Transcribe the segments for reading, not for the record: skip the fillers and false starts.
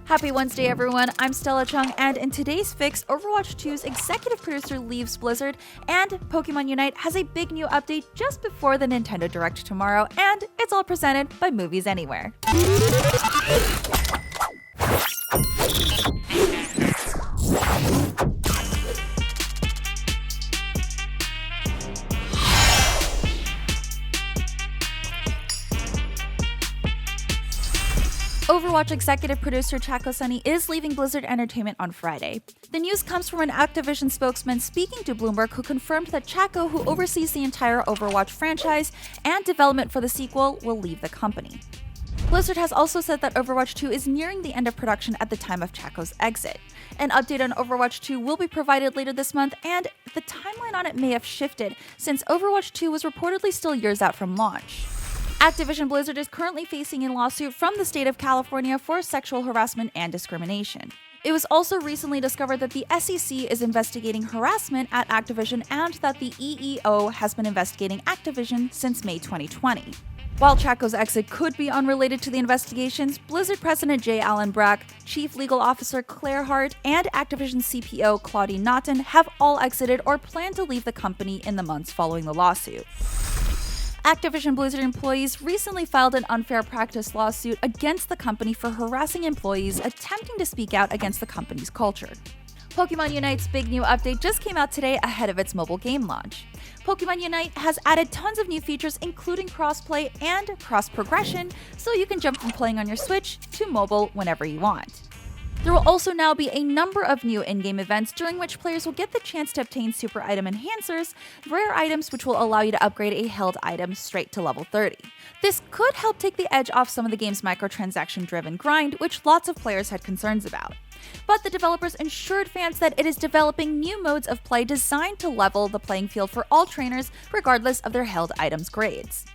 Happy Wednesday, everyone. I'm Stella Chung, and in today's fix, Overwatch 2's executive producer leaves Blizzard, and Pokemon Unite has a big new update just before the Nintendo Direct tomorrow, and it's all presented by Movies Anywhere. Overwatch executive producer Chaco Sonny is leaving Blizzard Entertainment on Friday. The news comes from an Activision spokesman speaking to Bloomberg, who confirmed that Chaco, who oversees the entire Overwatch franchise and development for the sequel, will leave the company. Blizzard has also said that Overwatch 2 is nearing the end of production at the time of Chaco's exit. An update on Overwatch 2 will be provided later this month, and the timeline on it may have shifted, since Overwatch 2 was reportedly still years out from launch. Activision Blizzard is currently facing a lawsuit from the state of California for sexual harassment and discrimination. It was also recently discovered that the SEC is investigating harassment at Activision and that the EEO has been investigating Activision since May 2020. While Chaco's exit could be unrelated to the investigations, Blizzard President J. Allen Brack, Chief Legal Officer Claire Hart, and Activision CPO Claudine Naughton have all exited or plan to leave the company in the months following the lawsuit. Activision Blizzard employees recently filed an unfair practice lawsuit against the company for harassing employees attempting to speak out against the company's culture. Pokemon Unite's big new update just came out today ahead of its mobile game launch. Pokemon Unite has added tons of new features, including crossplay and cross-progression, so you can jump from playing on your Switch to mobile whenever you want. There will also now be a number of new in-game events during which players will get the chance to obtain super item enhancers, rare items which will allow you to upgrade a held item straight to level 30. This could help take the edge off some of the game's microtransaction-driven grind, which lots of players had concerns about. But the developers assured fans that it is developing new modes of play designed to level the playing field for all trainers, regardless of their held items' grades.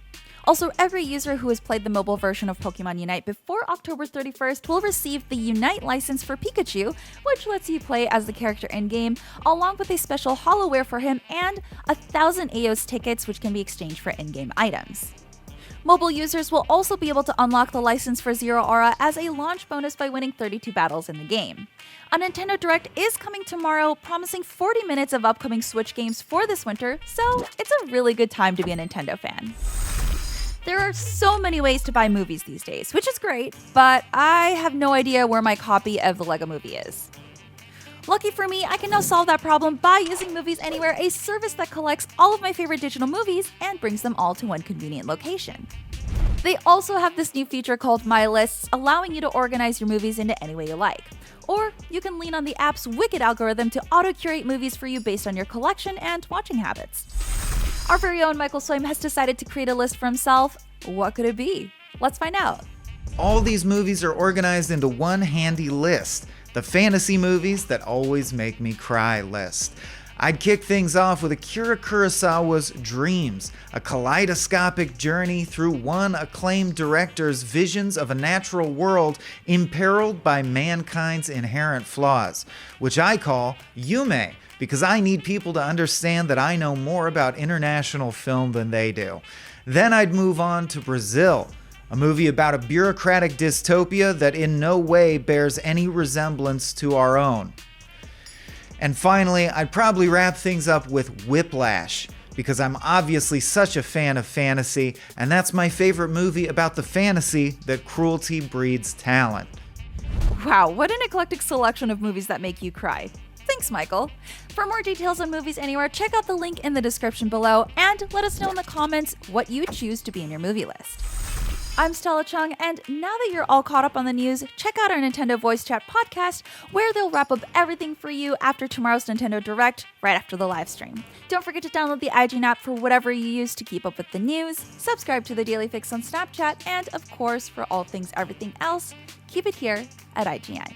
Also, every user who has played the mobile version of Pokemon Unite before October 31st will receive the Unite license for Pikachu, which lets you play as the character in-game, along with a special holoware for him and 1,000 AOS tickets, which can be exchanged for in-game items. Mobile users will also be able to unlock the license for Zero Aura as a launch bonus by winning 32 battles in the game. A Nintendo Direct is coming tomorrow, promising 40 minutes of upcoming Switch games for this winter, so it's a really good time to be a Nintendo fan. There are so many ways to buy movies these days, which is great, but I have no idea where my copy of the Lego Movie is. Lucky for me, I can now solve that problem by using Movies Anywhere, a service that collects all of my favorite digital movies and brings them all to one convenient location. They also have this new feature called My Lists, allowing you to organize your movies into any way you like. Or you can lean on the app's wicked algorithm to auto-curate movies for you based on your collection and watching habits. Our very own Michael Swaim has decided to create a list for himself. What could it be? Let's find out. All these movies are organized into one handy list, the fantasy movies that always make me cry list. I'd kick things off with Akira Kurosawa's Dreams, a kaleidoscopic journey through one acclaimed director's visions of a natural world imperiled by mankind's inherent flaws, which I call Yume, because I need people to understand that I know more about international film than they do. Then I'd move on to Brazil, a movie about a bureaucratic dystopia that in no way bears any resemblance to our own. And finally, I'd probably wrap things up with Whiplash, because I'm obviously such a fan of fantasy, and that's my favorite movie about the fantasy that cruelty breeds talent. Wow, what an eclectic selection of movies that make you cry. Thanks, Michael. For more details on Movies Anywhere, check out the link in the description below and let us know in the comments what you would choose to be in your movie list. I'm Stella Chung, and now that you're all caught up on the news, check out our Nintendo Voice Chat podcast, where they'll wrap up everything for you after tomorrow's Nintendo Direct, right after the live stream. Don't forget to download the IGN app for whatever you use to keep up with the news, subscribe to the Daily Fix on Snapchat, and of course, for all things everything else, keep it here at IGN.